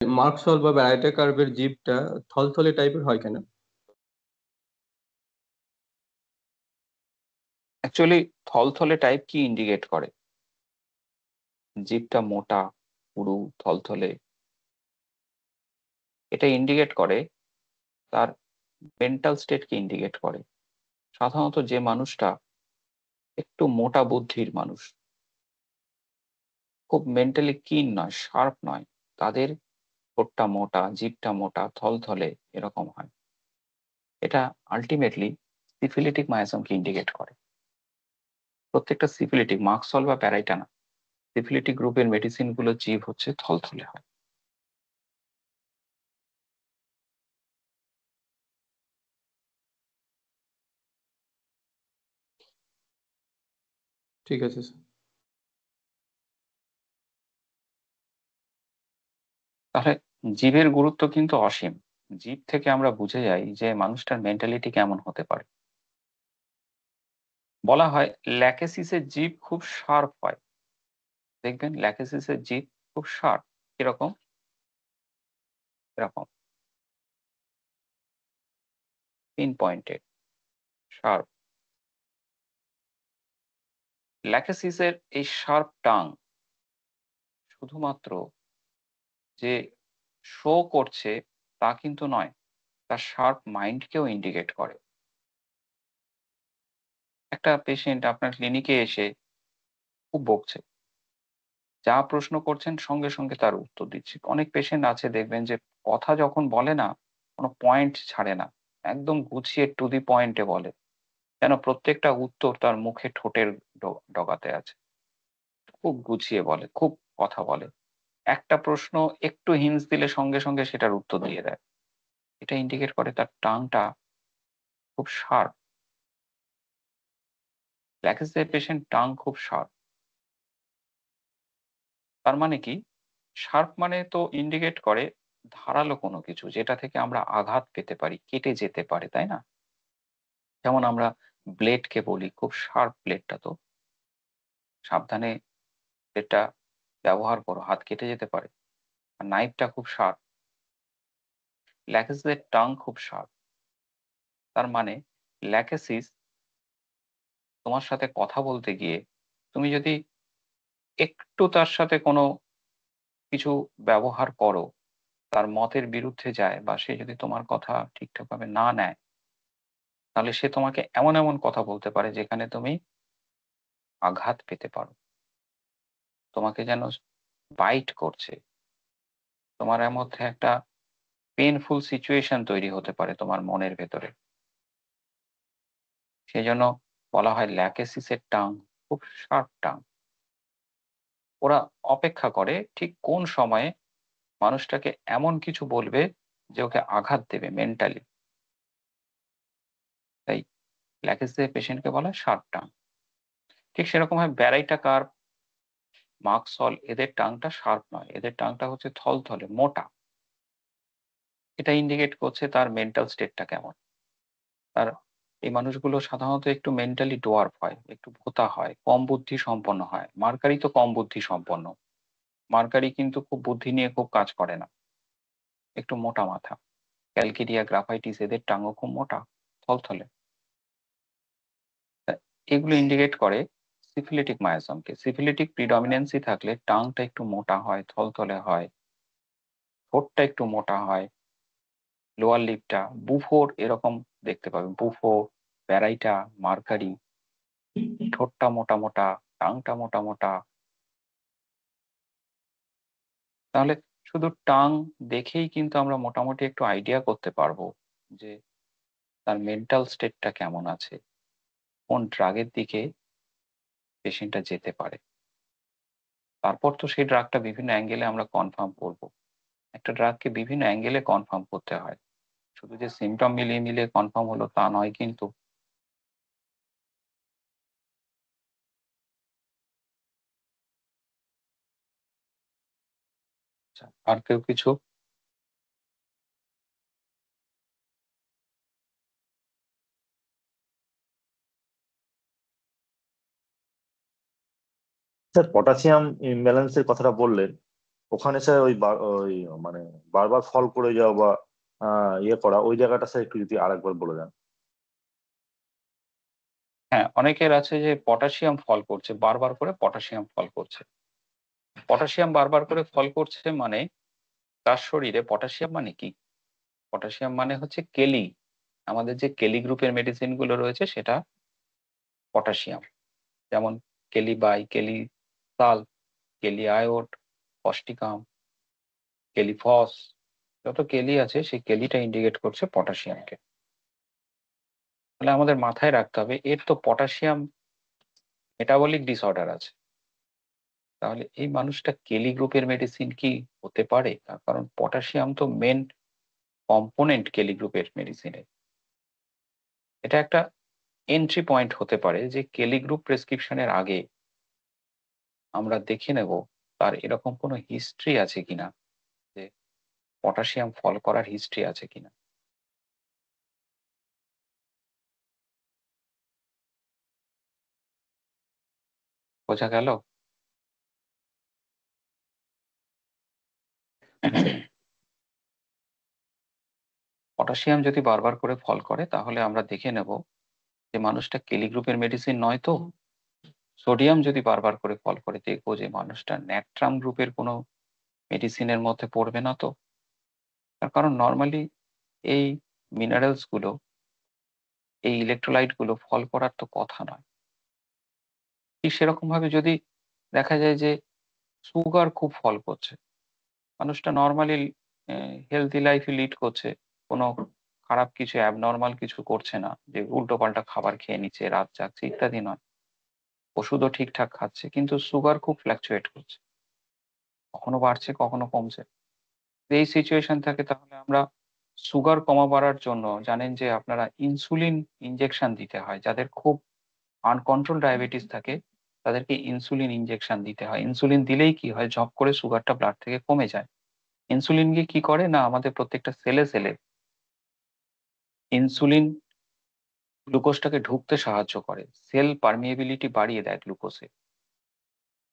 Merc sol বা ব্যারাইটা কার্ভের জিভটা থলথলে টাইপের হয় কেন? অ্যাকচুয়ালি থলথলে টাইপ কি ইন্ডিকেট করে? জিভটা মোটা, পুরু, থলথলে, এটা ইন্ডিকেট করে তার মেন্টাল স্টেটকে ইন্ডিকেট করে। সাধারণত যে মানুষটা একটু মোটা বুদ্ধির মানুষ, খুব মেন্টালি কিন নয়, শার্প নয়, তাদের ঠোঁটটা মোটা, জিভটা মোটা, থলথলে এরকম হয়। এটা আলটিমেটলি সিফিলিটিক মায়াসমকে ইন্ডিকেট করে। প্রত্যেকটা সিফিলিটিক, মার্কসল বা প্যারাইটা না, সিফিলিটিক গ্রুপের মেডিসিন গুলো জিভ হচ্ছে থলথলে হয়। ঠিক আছে স্যার। তাহলে জীবের গুরুত্ব কিন্তু অসীম। জীব থেকে আমরা বুঝে যাই যে মানুষটার মেন্টালিটি কেমন হতে পারে। বলা হয় ল্যাকেসিসের জিভ খুব শার্প হয়। দেখবেন ল্যাকেসিসের জিভ খুব শার্প। কিরকম? এরকম পিন পয়েন্টেড, শার্প। ল্যাকেসিসের এই শার্প টাং শুধুমাত্র যে শো করছে তা কিন্তু নয়, তার শার্প মাইন্ডকেও ইন্ডিকেট করে। একটা পেশেন্ট আপনার ক্লিনিকে এসে খুব বকছে, যা প্রশ্ন করছেন সঙ্গে সঙ্গে তার উত্তর দিচ্ছে। অনেক পেশেন্ট আছে দেখবেন যে কথা যখন বলে না, কোনো পয়েন্ট ছাড়ে না, একদম গুছিয়ে টু দি পয়েন্টে বলে, যেন প্রত্যেকটা উত্তর তার মুখে ঠোঁটের ডগাতে আছে। খুব গুছিয়ে বলে, খুব কথা বলে। একটা প্রশ্ন একটু হিন্টস দিলে সঙ্গে সঙ্গে সেটার উত্তর দিয়ে দেয়। এটা ইন্ডিকেট করে তার টাংটা খুব শার্প। ল্যাকিসের পেশেন্ট টাং খুব শার্প। তার মানে কি? শার্প মানে তো ইন্ডিকেট করে ধারালো কোনো কিছু, যেটা থেকে আমরা আঘাত পেতে পারি, কেটে যেতে পারে, তাই না? যেমন আমরা ব্লেডকে বলি খুব শার্প ব্লেডটা, তো সাবধানে ব্লেডটা ব্যবহার করো, হাত কেটে যেতে পারে। আর নাইফটা খুব শার্প। ল্যাকেসিসের টাং খুব শার্প। তার মানে ল্যাকেসিস তোমার সাথে কথা বলতে গিয়ে তুমি যদি একটু তার সাথে কোনো কিছু ব্যবহার করো, তার মতের বিরুদ্ধে যায়, বা সে যদি তোমার কথা ঠিকঠাকভাবে না নেয়, তাহলে সে তোমাকে এমন এমন কথা বলতে পারে যেখানে তুমি আঘাত পেতে পারো। তোমাকে যেন বাইট করছে, তোমার এর মধ্যে একটা পেইনফুল সিচুয়েশন তৈরি হতে পারে তোমার মনের ভেতরে। সেজন্য বলা হয় ল্যাকেসিসের টাং খুব শার্প টাং। ওরা অপেক্ষা করে ঠিক কোন সময়ে মানুষটাকে এমন কিছু বলবে যে ওকে আঘাত দেবে মেন্টালি। তাই ল্যাকেসিসের পেশেন্টকে বলা হয় শার্প টাং। ঠিক সেরকম হয় ব্যারাইটা কার্ভ, মার্কসল, এদের টাংটা শার্প নয়, এদের টাংটা হচ্ছে থলথলে, মোটা। এটা ইন্ডিকেট করছে তার মেন্টাল স্টেটটা কেমন। তার এই মানুষগুলো সাধারণত একটু মেন্টালি ডোয়ার্ফ হয়, একটু ভোঁতা হয়, কম বুদ্ধি সম্পন্ন হয়। মার্কারি তো কম বুদ্ধি সম্পন্ন। মার্কারি কিন্তু খুব বুদ্ধি নিয়ে খুব কাজ করে না, একটু মোটা মাথা। ক্যালকেরিয়া, গ্রাফাইটিস, এদের টাঙও খুব মোটা, থলথলে। তা এগুলো ইন্ডিকেট করে সিফিলিটিক মায়াসমকে। সিফিলিটিক প্রিডমিনেন্সি থাকলে টাংটা একটু মোটা হয়, থলথলে হয়, ঠোঁটটা একটু মোটা হয়, লোয়ার লিপটা বুফোর এরকম দেখতে পাবে। বুফো, প্যারাইটা, মার্কারি, ঠোঁটটা মোটা মোটা, টাংটা মোটা মোটা। তাহলে শুধু টাং দেখেই কিন্তু আমরা মোটামুটি একটু আইডিয়া করতে পারবো যে তার মেন্টাল স্টেটটা কেমন আছে, কোন ড্রাগের দিকে পেশেন্টটা যেতে পারে। তারপর তো সেই ড্রাগটা বিভিন্ন অ্যাঙ্গেলে আমরা কনফার্ম করব। একটা ড্রাগকে বিভিন্ন অ্যাঙ্গেলে কনফার্ম করতে হয়, শুধু যে সিমটম মিলিয়ে মিলিয়ে কনফার্ম হলো তা নয় কিন্তু। আচ্ছা, আর কেউ কিছু? স্যার, পটাশিয়াম ইমব্যালেন্সের কথাটা বললেন, ওখানে স্যার ওই মানে বারবার ফল করে যাওয়া বা ইয়ে করা, ওই জায়গাটা স্যার একটু যদি আরেকবার বলে দেন। হ্যাঁ, অনেকের আছে যে পটাশিয়াম ফল করছে, বারবার করে পটাশিয়াম ফল করছে। পটাশিয়াম বারবার করে ফল করছে মানে তার শরীরে পটাশিয়াম মানে কি? পটাশিয়াম মানে হচ্ছে কেলি। আমাদের যে কেলি গ্রুপের মেডিসিন গুলো রয়েছে সেটা পটাশিয়াম। যেমন কেলি বাই, কেলি সাল, কেলি আয়োড, অস্টিকাম, কেলি ফস, যত কেলি আছে সেই কেলিটা ইন্ডিকেট করছে পটাশিয়ামকে। তাহলে আমাদের মাথায় রাখতে হবে এর তো পটাশিয়াম মেটাবলিক ডিসঅর্ডার আছে। তাহলে এই মানুষটা কেলি গ্রুপের মেডিসিন কি হতে পারে? তার কারণ পটাশিয়াম তো মেন কম্পোনেন্ট কেলি গ্রুপের মেডিসিনে। এটা একটা এন্ট্রি পয়েন্ট হতে পারে যে কেলি গ্রুপ প্রেসক্রিপশনের আগে আমরা দেখে নেব তার এরকম কোনো হিস্ট্রি আছে কিনা, যে পটাশিয়াম ফল করার হিস্ট্রি আছে কিনা। বোঝা গেল? পটাশিয়াম যদি বারবার করে ফল করে তাহলে আমরা দেখে নেব যে মানুষটা কেলি গ্রুপের মেডিসিন নয় তো। সোডিয়াম যদি বারবার করে ফল করে দেখবো যে মানুষটা ন্যাট্রাম গ্রুপের কোনো মেডিসিনের মধ্যে পড়বে না তো। তার কারণ নর্মালি এই মিনারেলস গুলো, এই ইলেকট্রোলাইট গুলো ফল করার তো কথা নয়। ঠিক সেরকম ভাবে যদি দেখা যায় যে সুগার খুব ফল করছে, মানুষটা নর্মালি হেলদি লাইফ লিড করছে, কোনো খারাপ কিছু অ্যাবনর্মাল কিছু করছে না, যে উল্টো পাল্টা খাবার খেয়ে নিচ্ছে, রাত জাগছে ইত্যাদি নয়, ওষুধও ঠিকঠাক খাচ্ছে, কিন্তু সুগার খুব ফ্ল্যাকচুয়েট করছে, কখনো বাড়ছে কখনো কমছে। যদি এই সিচুয়েশন থাকে তাহলে আমরা সুগার কমাবার জন্য জানেন যে আপনারা ইনসুলিন ইনজেকশন দিতে হয়। যাদের খুব আনকন্ট্রোল ডায়াবেটিস থাকে তাদেরকে ইনসুলিন ইনজেকশন দিতে হয়। ইনসুলিন দিলেই কি হয়, ঝপ করে সুগারটা ব্লাড থেকে কমে যায়। ইনসুলিন গিয়ে কি করে না, আমাদের প্রত্যেকটা সেলে সেলে ইনসুলিন গ্লুকোজটাকে ঢুকতে সাহায্য করে, সেল পারমিয়েবিলিটি বাড়িয়ে দেয় গ্লুকোজে।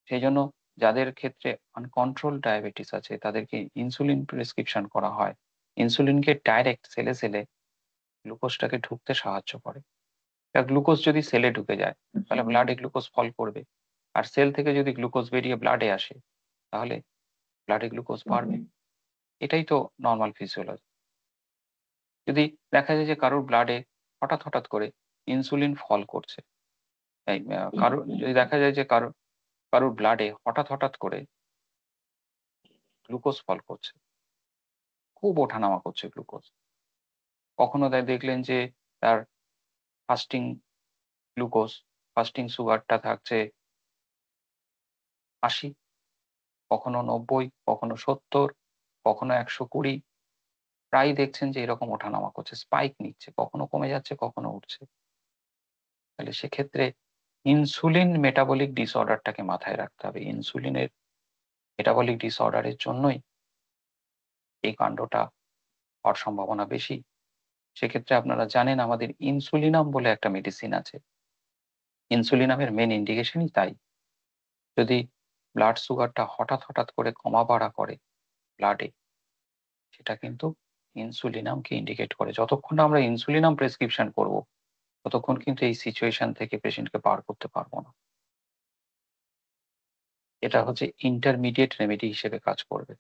সেই জন্য যাদের ক্ষেত্রে আনকন্ট্রোল ডায়াবেটিস আছে তাদেরকে ইনসুলিন প্রেসক্রিপশন করা হয়। ইনসুলিনকে ডাইরেক্ট সেলে সেলে গ্লুকোজটাকে ঢুকতে সাহায্য করে। গ্লুকোজ যদি সেলে ঢুকে যায় তাহলে ব্লাডে গ্লুকোজ ফল করবে, আর সেল থেকে যদি গ্লুকোজ বেরিয়ে ব্লাডে আসে তাহলে ব্লাডে গ্লুকোজ বাড়বে। এটাই তো নর্মাল ফিজিওলজি। যদি দেখা যায় যে কারোর ব্লাডে হঠাৎ হঠাৎ করে ইনসুলিন ফল করছে, এই কারোর যদি দেখা যায় যে কারোর ব্লাডে হঠাৎ হঠাৎ করে গ্লুকোজ ফল করছে, খুব ওঠানামা করছে গ্লুকোজ, কখনো দেখলেন যে তার ফাস্টিং গ্লুকোজ, ফাস্টিং সুগারটা থাকছে 80, কখনো 90, কখনো 70, কখনো 120, প্রায় দেখছেন যে এরকম ওঠানামা করছে, স্পাইক নিচ্ছে, কখনো কমে যাচ্ছে কখনো উঠছে। তাহলে সেক্ষেত্রে ইনসুলিন মেটাবলিক ডিসঅর্ডারটাকে মাথায় রাখতে হবে। ইনসুলিনের মেটাবলিক ডিসঅর্ডারের জন্যই এই কাণ্ডটা হওয়ার সম্ভাবনা বেশি। সেক্ষেত্রে আপনারা জানেন আমাদের ইনসুলিনাম বলে একটা মেডিসিন আছে। ইনসুলিনামের মেন ইন্ডিকেশনই তাই। যদি ব্লাড সুগারটা হঠাৎ হঠাৎ করে কমা বাড়া করে ব্লাডে, সেটা কিন্তু ইনসুলিনামকে ইন্ডিকেট করে। যতক্ষণ না আমরা ইনসুলিনাম প্রেসক্রিপশন করব ততক্ষণ কিন্তু এই সিচুয়েশন থেকে পেশেন্টকে পার করতে পারবো না। এটা হচ্ছে ইন্টারমিডিয়েট রেমেডি হিসেবে কাজ করবে।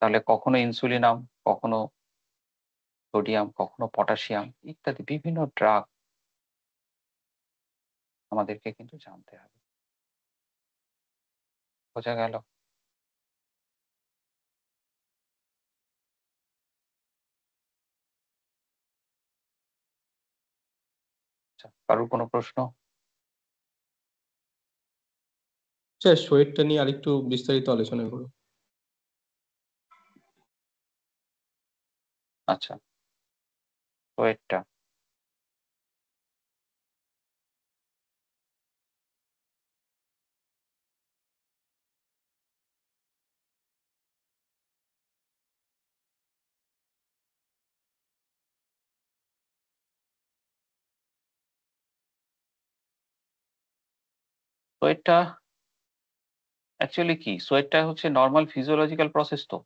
তাহলে কখনো ইনসুলিনাম, কখনো সোডিয়াম, কখনো পটাশিয়াম ইত্যাদি বিভিন্ন ড্রাগ আমাদেরকে কিন্তু জানতে হবে। বোঝা গেল? আচ্ছা, কারোর কোনো প্রশ্ন? স্যার শরীরটা নিয়ে আরেকটু বিস্তারিত আলোচনা করুন। আচ্ছা, তো এটা তো এটা অ্যাকচুয়ালি কি সোয়েটটা হচ্ছে নর্মাল ফিজিওলজিক্যাল প্রসেস তো।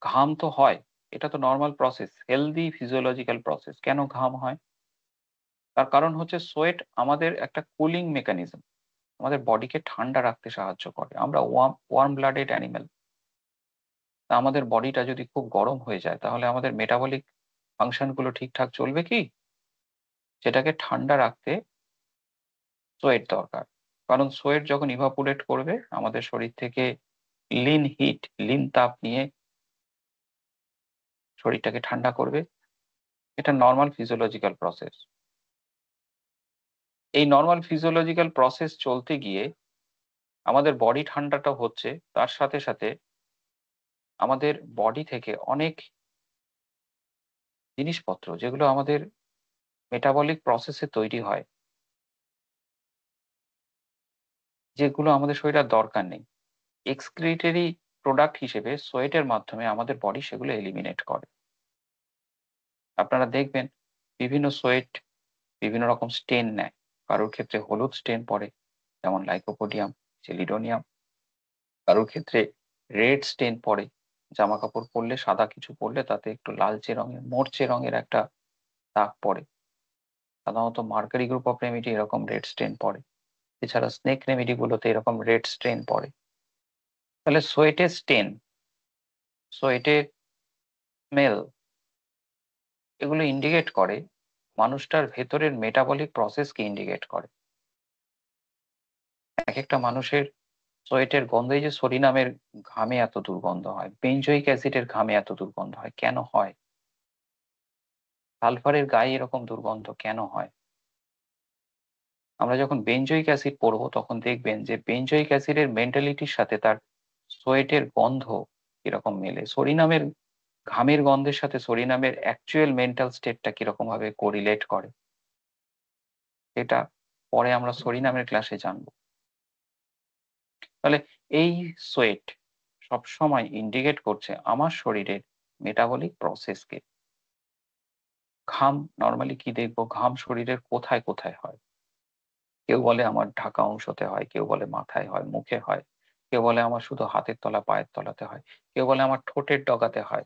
ঘাম তো হয়, এটা তো normal process, healthy physiological process. কেন ঘাম হয়? তার কারণ হচ্ছে সোয়েট আমাদের একটা কুলিং মেকানিজম, আমাদের বডিকে ঠান্ডা রাখতে সাহায্য করে। আমরা ওয়ার্ম ব্লাডেড অ্যানিমেল। তা আমাদের বডিটা যদি খুব গরম হয়ে যায় তাহলে আমাদের মেটাবলিক ফাংশন গুলো ঠিকঠাক চলবে কি? সেটাকে ঠান্ডা রাখতে সোয়েট দরকার। কারণ সোয়েট যখন ইভাপোরেট করবে আমাদের শরীর থেকে লিন তাপ নিয়ে শরীরটাকে ঠান্ডা করবে। এটা নর্মাল ফিজিওলজিক্যাল প্রসেস। এই নর্মাল ফিজিওলজিক্যাল প্রসেস চলতে গিয়ে আমাদের বডি ঠান্ডাটা হচ্ছে, তার সাথে সাথে আমাদের বডি থেকে অনেক জিনিসপত্র যেগুলো আমাদের মেটাবলিক প্রসেসে তৈরি হয়, যেগুলো আমাদের শরীরে আর দরকার নেই, এক্সক্রিটরি প্রোডাক্ট হিসেবে সোয়েটের মাধ্যমে আমাদের বডি সেগুলো এলিমিনেট করে। আপনারা দেখবেন বিভিন্ন সোয়েট বিভিন্ন রকম স্টেন নেয়। কারোর ক্ষেত্রে হলুদ স্টেন পড়ে, যেমন লাইকোপোডিয়াম, চেলিডোনিয়াম। কারোর ক্ষেত্রে রেড স্টেন পড়ে, জামা কাপড় পরলে, সাদা কিছু পরলে তাতে একটু লালচে রঙের, মরচে রঙের একটা দাগ পড়ে। সাধারণত মার্কারি গ্রুপ অফ রেমেডি এরকম রেড স্টেন পড়ে। এছাড়া স্নেক রেমেডি গুলোতে এরকম রেড স্টেন পড়ে। তাহলে সোয়েটের স্টেন, সোয়েটের স্মেল, এগুলো ইন্ডিকেট করে মানুষটার ভেতরের মেটাবলিক প্রসেসকে ইন্ডিকেট করে। এক একটা মানুষের সোয়েটের গন্ধ, এই যে সরিনামের ঘামে এত দুর্গন্ধ হয়, বেঞ্জয়িক অ্যাসিডের ঘামে এত দুর্গন্ধ হয়, কেন হয়? সালফারের গায়ে এরকম দুর্গন্ধ কেন হয়? আমরা যখন বেঞ্জয়িক অ্যাসিড পড়বো তখন দেখবেন যে বেঞ্জয়িক অ্যাসিডের মেন্টালিটির সাথে তার সোয়েটের গন্ধ কিরকম মেলে। সরিনামের ঘামের গন্ধের সাথে সরিনামের অ্যাকচুয়াল মেন্টাল স্টেটটা কিরকম ভাবে কোরিলেট করে, এটা পরে আমরা সরিনামের ক্লাসে জানবো। তাহলে এই সোয়েট সবসময় ইন্ডিকেট করছে আমার শরীরের মেটাবলিক প্রসেসকে। ঘাম নর্মালি কি দেখবো, ঘাম শরীরের কোথায় কোথায় হয়? কেউ বলে আমার ঢাকা অংশতে হয়, কেউ বলে মাথায় হয়, মুখে হয়, কেউ বলে আমার শুধু হাতের তলা পায়ের তলাতে হয়, কেউ বলে আমার ঠোঁটের ডগাতে হয়,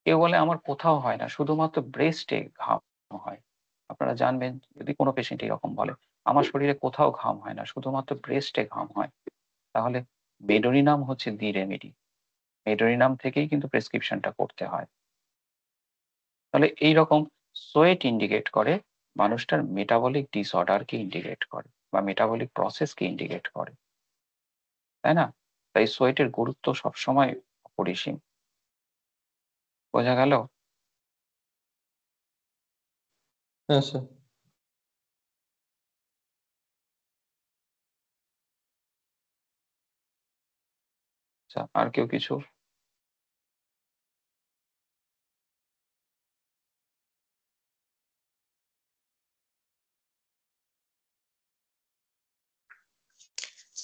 কেউ বলে আমার কোথাও হয় না, শুধুমাত্র ব্রেস্টে ঘাম হয়। আপনারা জানবেন যদি কোনো পেশেন্ট এরকম বলে আমার শরীরে কোথাও ঘাম হয় না, শুধুমাত্র ব্রেস্টে ঘাম হয়, তাহলে মেডোরিনাম হচ্ছে দি রেমেডি। মেডোরিনাম থেকেই কিন্তু প্রেসক্রিপশনটা করতে হয়। তাহলে এইরকম সোয়েট ইন্ডিকেট করে মানুষটার মেটাবলিক ডিসঅর্ডারকে ইন্ডিকেট করে বা মেটাবলিক প্রসেসকে ইন্ডিকেট করে, তাই না? তাই সোয়েটের গুরুত্ব সবসময় অপরিসীম। বোঝা গেল? হ্যাঁ স্যার। আচ্ছা, আর কেউ কিছু?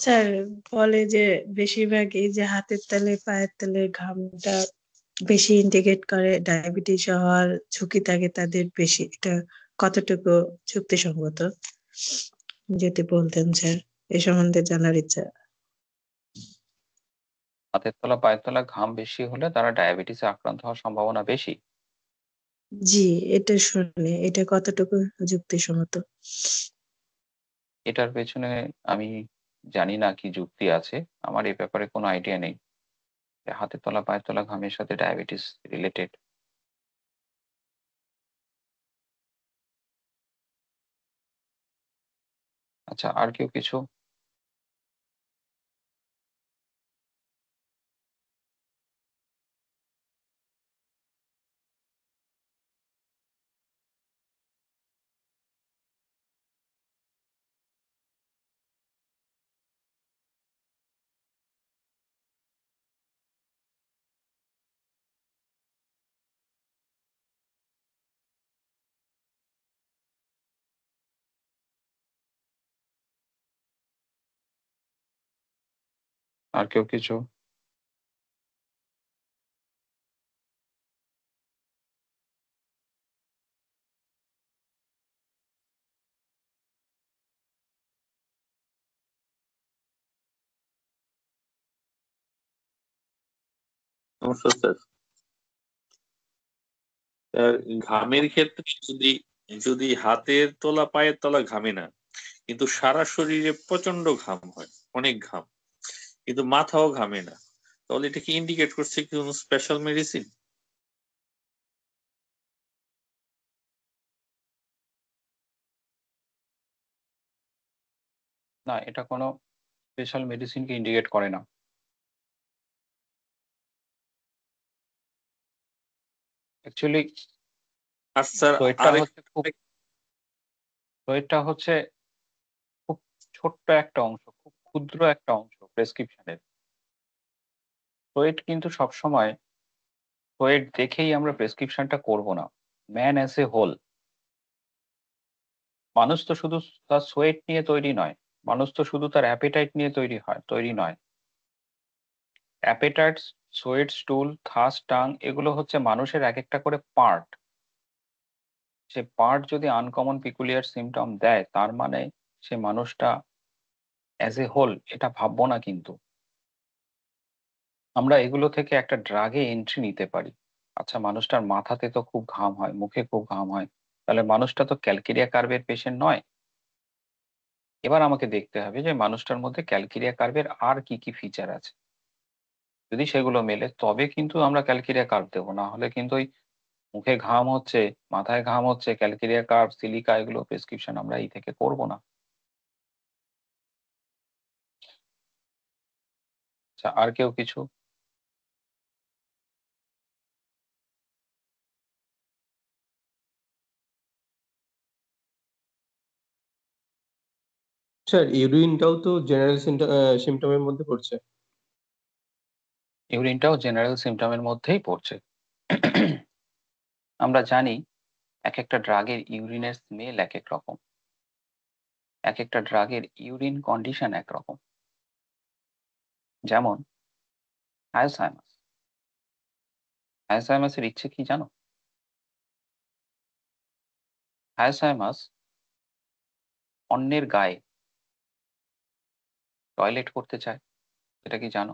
স্যার বলে যে বেশিরভাগ এই যে হাতের তালে পায়ের তালে ঘামটা বেশি ইন্ডিকেট করে ডায়াবেটিস হওয়ার ঝুঁকি থাকে তাদের বেশি, এটা কতটুকু যুক্তিসঙ্গত যদি বলতেন স্যার, এ সম্বন্ধে জানার ইচ্ছা। হাতের তলা পায়ের তলা ঘাম বেশি হলে তারা ডায়াবেটিসে আক্রান্ত হওয়ার সম্ভাবনা বেশি। জি, এটা শুনে এটা কতটুকু যুক্তিসঙ্গত? এটার পেছনে আমি জানি না কি যুক্তি আছে, আমার এই ব্যাপারে কোনো আইডিয়া নেই যে হাতের তলা পায়ের তলা ঘামের সাথে ডায়াবেটিস রিলেটেড। আচ্ছা, আর কেউ কিছু? আর কেউ কিছু? নমস্কার স্যার। ঘামের ক্ষেত্রে যদি যদি হাতের তলা পায়ের তলা ঘামে না, কিন্তু সারা শরীরে প্রচন্ড ঘাম হয়, অনেক ঘাম, কিন্তু মাথাও ঘামে না, তাহলে এটা কি ইন্ডিকেট করছে কি কোনো স্পেশাল মেডিসিন? না, এটা কোনো স্পেশাল মেডিসিনকে ইন্ডিকেট করে না। অ্যাকচুয়ালি আর স্যার সোয়েটটা হচ্ছে খুব ছোট্ট একটা অংশ, খুব ক্ষুদ্র একটা অংশ প্রেসক্রিপশনের। সোয়েট কিন্তু সবসময় সোয়েট দেখেই আমরা প্রেসক্রিপশনটা করব না। ম্যান অ্যাজ এ হোল, মানুষ তো শুধু তার সোয়েট নিয়ে তৈরি নয়, মানুষ তো শুধু তার অ্যাপেটাইট নিয়ে তৈরি নয়। অ্যাপেটাইট, সোয়েট, স্টুল, থাস, টাং, এগুলো হচ্ছে মানুষের এক একটা করে পার্ট। সে পার্ট যদি আনকমন পিকুলিয়ার সিমটম দেয়, তার মানে সে মানুষটা অ্যাজ এ হোল এটা ভাববো না। কিন্তু আমরা এগুলো থেকে একটা ড্রাগে এন্ট্রি নিতে পারি। আচ্ছা, মানুষটার মাথাতে তো খুব ঘাম হয়, মুখে খুব ঘাম হয়, তাহলে মানুষটা তো ক্যালকেরিয়া কার্ভের পেশেন্ট নয়। এবার আমাকে দেখতে হবে যে মানুষটার মধ্যে ক্যালকেরিয়া কার্ভের আর কি কি ফিচার আছে। যদি সেগুলো মেলে তবে কিন্তু আমরা ক্যালকেরিয়া কার্ভ দেবো, না হলে কিন্তু ওই মুখে ঘাম হচ্ছে, মাথায় ঘাম হচ্ছে, ক্যালকেরিয়া কার্ভ, সিলিকা, এগুলো প্রেসক্রিপশন আমরা এই থেকে করব না। আচ্ছা, আর কেউ কিছু? স্যার ইউরিনটাও তো জেনারেল সিমটমের মধ্যে পড়ছে। ইউরিনটাও জেনারেল সিমটমের মধ্যেই পড়ছে। আমরা জানি এক একটা ড্রাগের ইউরিনের স্মেল এক এক রকম, এক একটা ড্রাগের ইউরিন কন্ডিশন একরকম। যেমন হায়োসাইমাস, হায়োসাইমাসের ইচ্ছে কি জানো? হায়োসাইমাস অন্যের গায়ে টয়লেট করতে চায়, এটা কি জানো?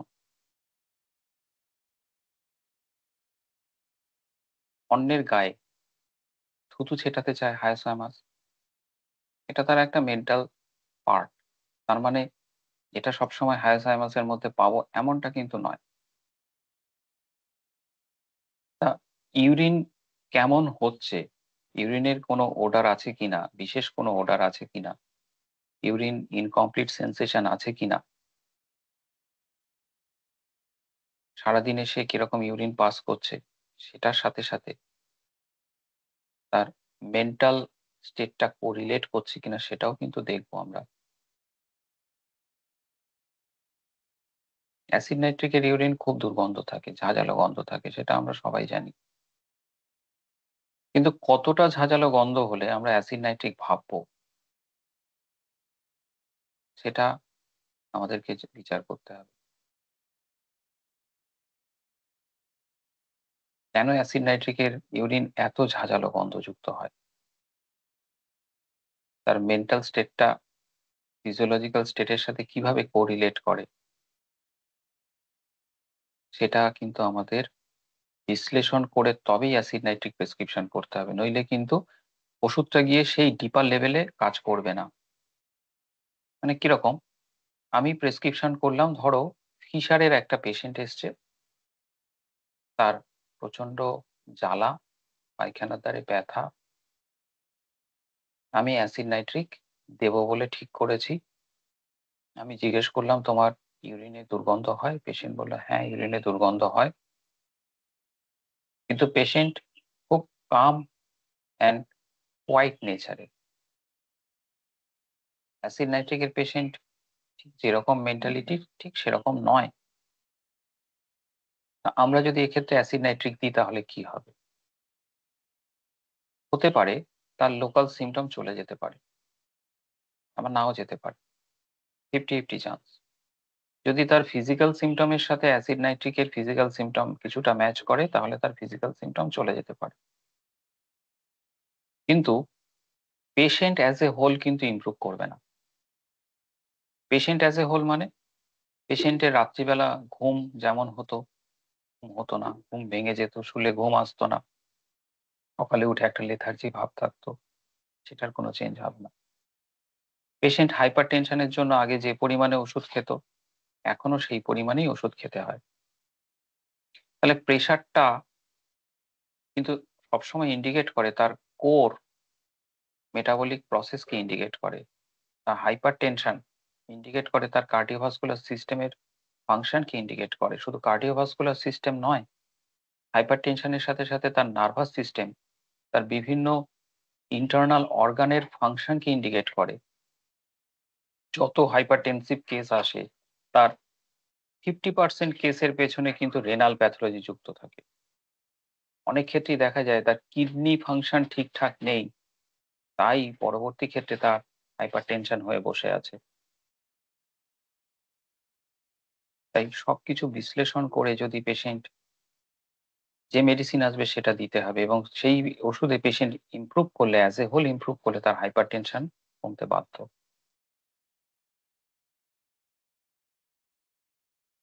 অন্যের গায়ে থুতু ছেটাতে চায় হায়োসাইমাস, এটা তার একটা মেন্টাল পার্ট। তার মানে এটা সবসময় হায়োসাইমাসের মধ্যে পাবো এমনটা কিন্তু নয়। তা ইউরিন কেমন হচ্ছে, ইউরিনের কোনো ওডার আছে কিনা, বিশেষ কোনো ওডার আছে কিনা, ইউরিন ইনকমপ্লিট সেন্সেশন আছে কিনা, সারাদিনে সে কিরকম ইউরিন পাস করছে, সেটার সাথে সাথে তার মেন্টাল স্টেটটা কোরিলেট করছে কিনা সেটাও কিন্তু দেখবো আমরা। অ্যাসিড নাইট্রিকের ইউরিন খুব দুর্গন্ধ থাকে, ঝাঁঝালো গন্ধ থাকে, সেটা আমরা সবাই জানি। কিন্তু কতটা ঝাঁঝালো গন্ধ হলে আমরা অ্যাসিড নাইট্রিক ভাববো, সেটা আমাদেরকে বিচার করতে হবে। কেন অ্যাসিড নাইট্রিকের ইউরিন এত ঝাঁঝালো গন্ধযুক্ত হয়? তার মেন্টাল স্টেটটা ফিজিওলজিক্যাল স্টেটের সাথে কিভাবে কোরিলেট করে, সেটা কিন্তু আমাদের বিশ্লেষণ করে তবেই অ্যাসিড নাইট্রিক প্রেসক্রিপশন করতে হবে, নইলে কিন্তু ওষুধটা গিয়ে সেই ডিপার লেভেলে কাজ করবে না। মানে কিরকম, আমি প্রেসক্রিপশন করলাম, ধরো ফিশারের একটা পেশেন্ট এসছে, তার প্রচন্ড জ্বালা, পায়খানার দ্বারে ব্যথা, আমি অ্যাসিড নাইট্রিক দেবো বলে ঠিক করেছি। আমি জিজ্ঞেস করলাম তোমার ইউরিনে দুর্গন্ধ হয়? পেশেন্ট বলল হ্যাঁ, ইউরিনে দুর্গন্ধ হয়। কিন্তু পেশেন্ট খুব কাম অ্যান্ড কোয়াইট নেচারের। অ্যাসিড নাইট্রিকের পেশেন্ট ঠিক যেরকম মেন্টালিটি ঠিক সেরকম নয়। আমরা যদি এক্ষেত্রে অ্যাসিড নাইট্রিক দিই তাহলে কি হবে? হতে পারে তার লোকাল সিমটম চলে যেতে পারে, আবার নাও যেতে পারে, 50-50 চান্স। যদি তার ফিজিক্যাল সিমটমের সাথে অ্যাসিড নাইট্রিকের ফিজিক্যাল সিমটম কিছুটা ম্যাচ করে, তাহলে তার ফিজিক্যাল সিমটম চলে যেতে পারে। কিন্তু পেশেন্ট অ্যাজ এ হোল কিন্তু ইমপ্রুভ করবে না। পেশেন্ট অ্যাজ এ হোল মানে পেশেন্টের রাত্রিবেলা ঘুম যেমন হতো, ঘুম হতো না, ঘুম ভেঙে যেত, শুলে ঘুম আসতো না, সকালে উঠে একটা লেথার্জি ভাব থাকতো, সেটার কোনো চেঞ্জ হবে না। পেশেন্ট হাইপার টেনশনের জন্য আগে যে পরিমাণে ওষুধ খেত, এখনো সেই পরিমাণেই ওষুধ খেতে হয়। তাহলে প্রেশারটা কিন্তু সবসময় ইন্ডিকেট করে তার কোর মেটাবলিক প্রসেসকে ইন্ডিকেট করে। তার হাইপার টেনশন ইন্ডিকেট করে তার কার্ডিওভাস্কুলার সিস্টেমের ফাংশনকে ইন্ডিকেট করে। শুধু কার্ডিওভাস্কুলার সিস্টেম নয়, হাইপার টেনশনের সাথে সাথে তার নার্ভাস সিস্টেম, তার বিভিন্ন ইন্টারনাল অর্গানের ফাংশনকে ইন্ডিকেট করে। যত হাইপারটেনসিভ কেস আসে তার 50% কেসের পেছনে কিন্তু রেনাল প্যাথোলজি যুক্ত থাকে। অনেক ক্ষেত্রেই দেখা যায় তার কিডনি ফাংশন ঠিকঠাক নেই, তাই পরবর্তী ক্ষেত্রে তার হাইপারটেনশন হয়ে বসে আছে। তাই সবকিছু বিশ্লেষণ করে যদি পেশেন্ট যে মেডিসিন আসবে সেটা দিতে হবে, এবং সেই ওষুধে পেশেন্ট ইমপ্রুভ করলে, অ্যাজ এ হোল ইমপ্রুভ করলে তার হাইপারটেনশন কমতে বাধ্য।